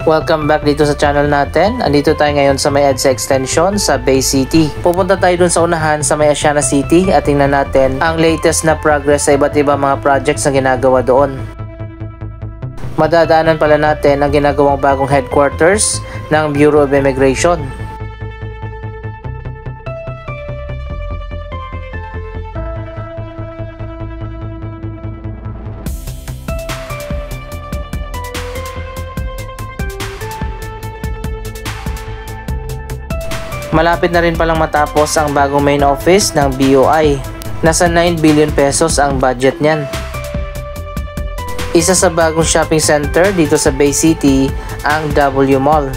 Welcome back dito sa channel natin. Andito tayo ngayon sa may EDSA Extension sa Bay City. Pupunta tayo dun sa unahan sa may Asiana City at tingnan natin ang latest na progress sa iba't ibang mga projects na ginagawa doon. Madadaanan pala natin ang ginagawang bagong headquarters ng Bureau of Immigration. Malapit na rin palang matapos ang bagong main office ng BOI. Nasa 9 billion pesos ang budget niyan. Isa sa bagong shopping center dito sa Bay City ang W Mall.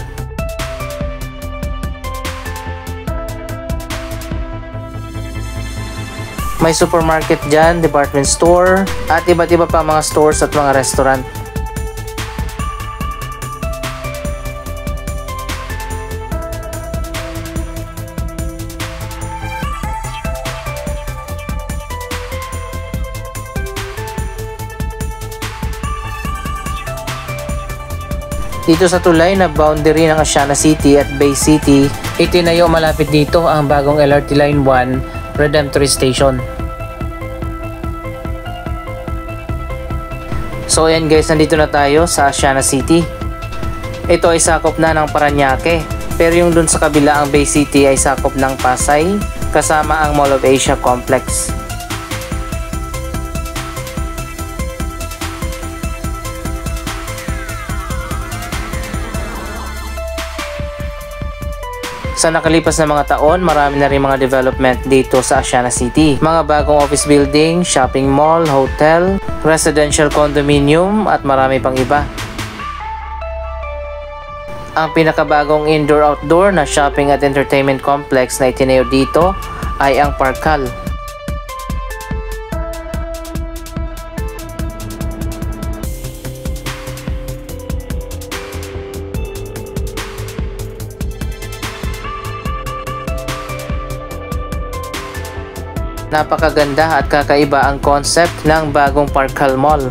May supermarket dyan, department store, at iba't iba pa mga stores at mga restaurant. Dito sa tulay na boundary ng Asiana City at Bay City, itinayo malapit dito ang bagong LRT Line 1 Redemptory Station. So ayan guys, nandito na tayo sa Asiana City. Ito ay sakop na ng Parañaque, pero yung dun sa kabila ang Bay City ay sakop ng Pasay, kasama ang Mall of Asia Complex. Sa nakalipas na mga taon, marami na rin mga development dito sa Asiana City. Mga bagong office building, shopping mall, hotel, residential condominium at marami pang iba. Ang pinakabagong indoor-outdoor na shopping at entertainment complex na itinayo dito ay ang Parkal. Napakaganda at kakaiba ang concept ng bagong Parkal Mall.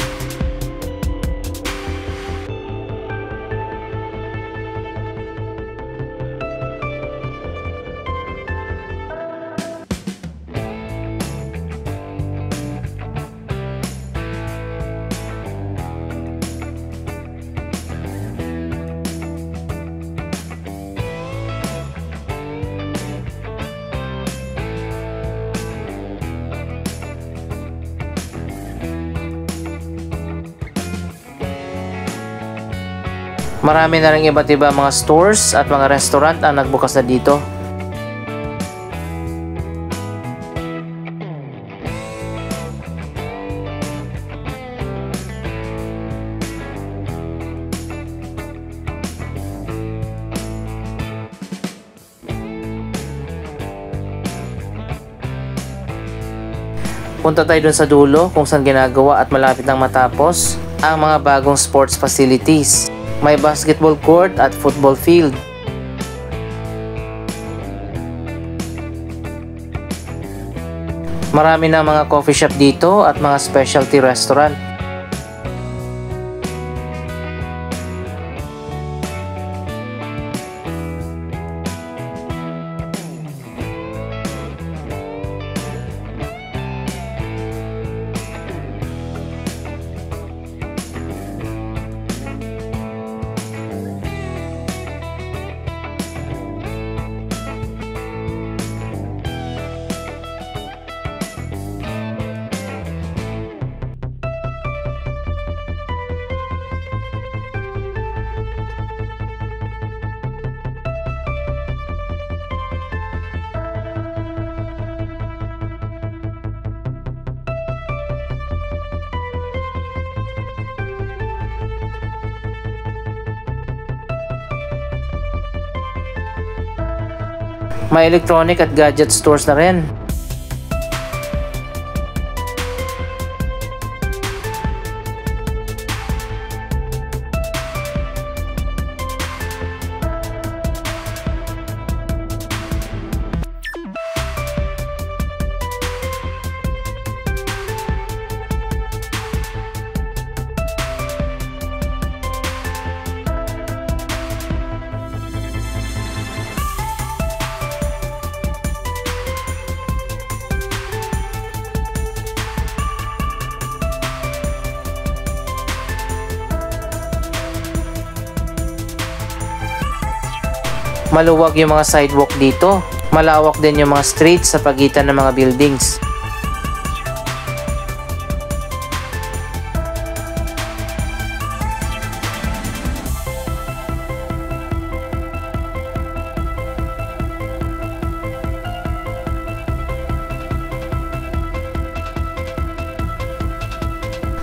Marami na rin iba't iba mga stores at mga restaurant ang nagbukas na dito. Punta tayo dun sa dulo kung saan ginagawa at malapit nang matapos ang mga bagong sports facilities. May basketball court at football field. Marami na mga coffee shop dito at mga specialty restaurant. May electronic at gadget stores na rin. Maluwag yung mga sidewalk dito. Malawak din yung mga streets sa pagitan ng mga buildings.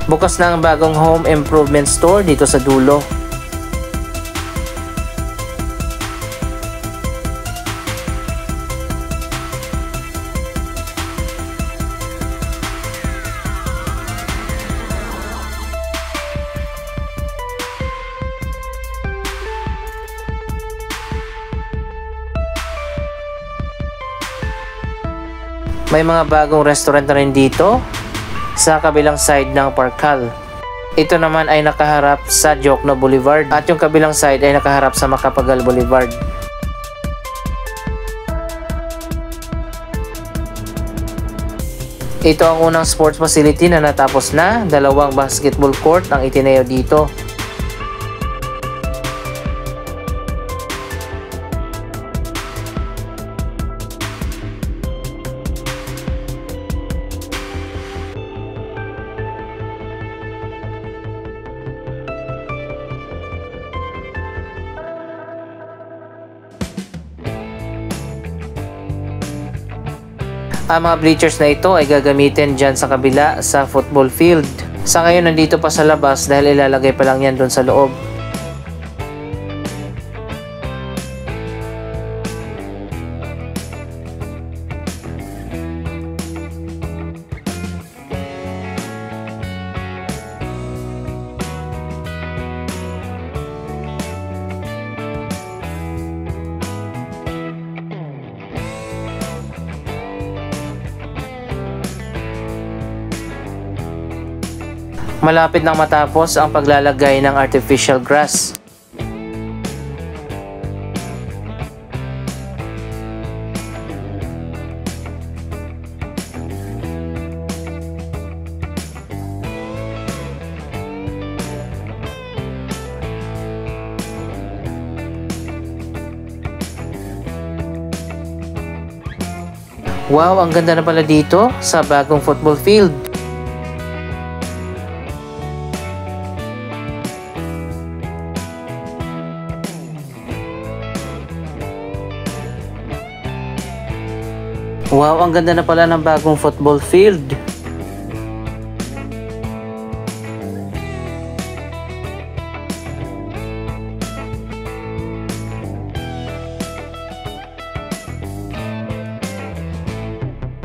Bukas na ang bagong home improvement store dito sa dulo. May mga bagong restaurant na rin dito sa kabilang side ng Parkal. Ito naman ay nakaharap sa Jokno Boulevard at yung kabilang side ay nakaharap sa Macapagal Boulevard. Ito ang unang sports facility na natapos na. 2 basketball court ang itinayo dito. Ang mga bleachers na ito ay gagamitin dyan sa kabila sa football field. Sa ngayon nandito pa sa labas dahil ilalagay pa lang yan doon sa loob. Malapit nang matapos ang paglalagay ng artificial grass. Wow, ang ganda na pala dito sa bagong football field. Wow, ang ganda na pala ng bagong football field.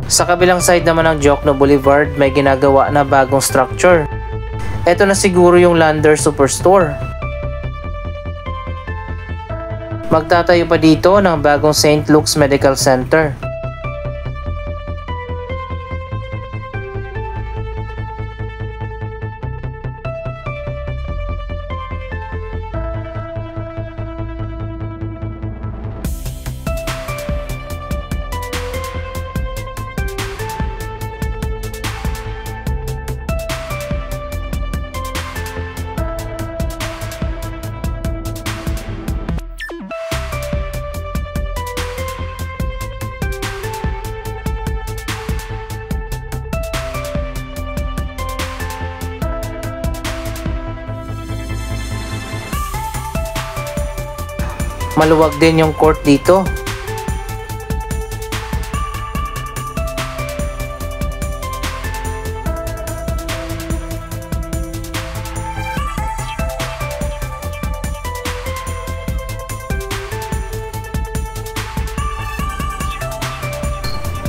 Sa kabilang side naman ng Jokno Boulevard, may ginagawa na bagong structure. Ito na siguro yung Lander Superstore. Magtatayo pa dito ng bagong St. Luke's Medical Center. Maluwag din yung court dito.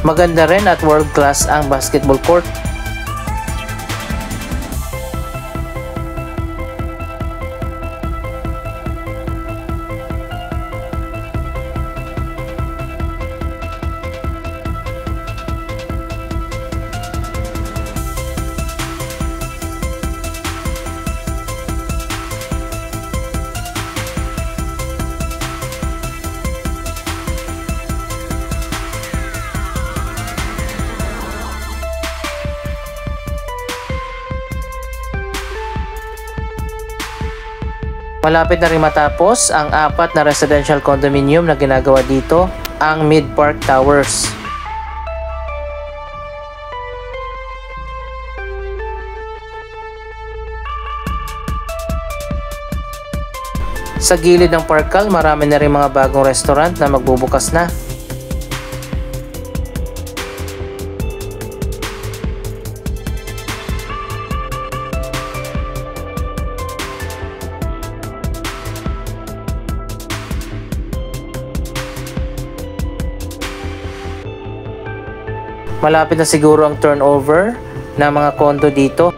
Maganda rin at world class ang basketball court. Malapit na rin matapos ang 4 na residential condominium na ginagawa dito, ang Mid-Park Towers. Sa gilid ng Parkal, marami na rin mga bagong restaurant na magbubukas na. Malapit na siguro ang turnover ng mga condo dito.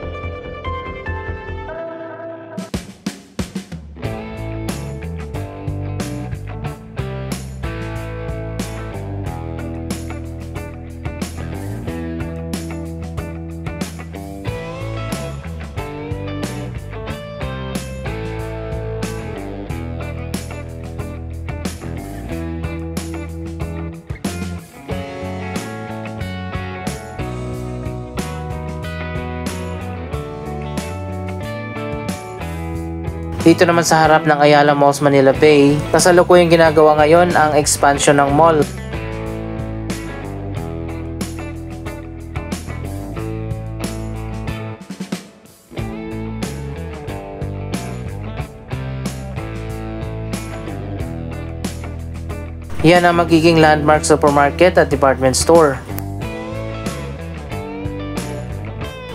Dito naman sa harap ng Ayala Malls Manila Bay, kasalukuyang ginagawa ngayon ang expansion ng mall. Yan ang magiging landmark supermarket at department store.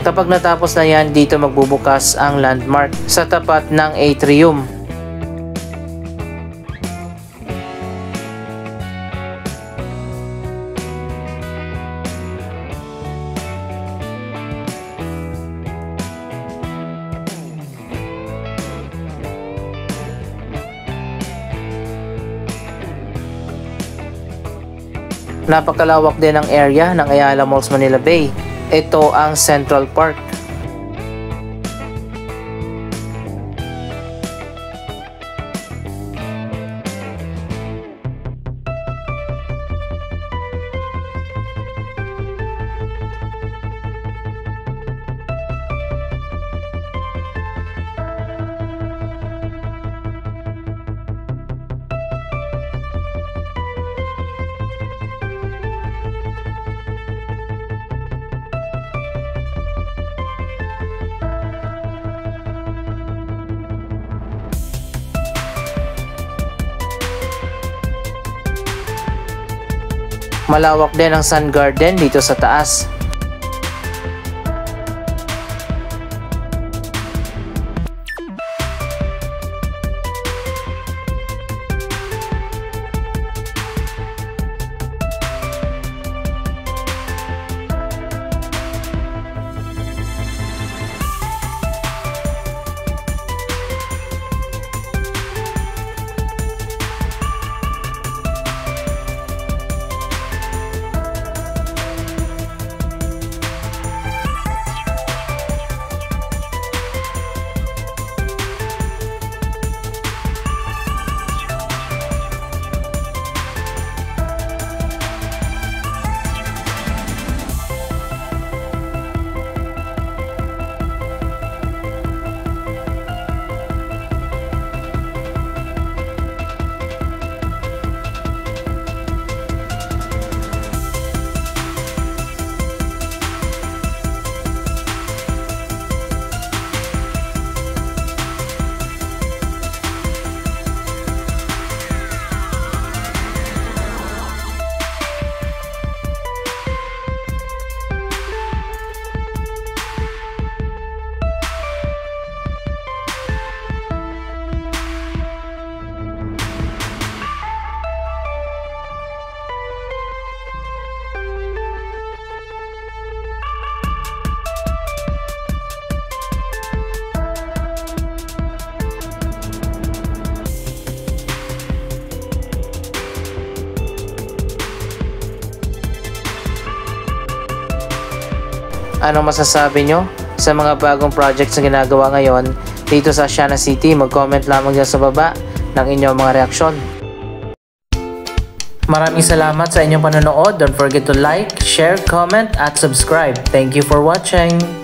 Kapag natapos na yan, dito magbubukas ang landmark sa tapat ng atrium. Napakalawak din ang area ng Ayala Malls Manila Bay. Ito ang Central Park. Malawak din ang Sun Garden dito sa taas. Anong masasabi nyo sa mga bagong projects na ginagawa ngayon dito sa Asiana City? Mag-comment lamang dyan sa baba ng inyong mga reaksyon. Maraming salamat sa inyong panonood. Don't forget to like, share, comment, at subscribe. Thank you for watching!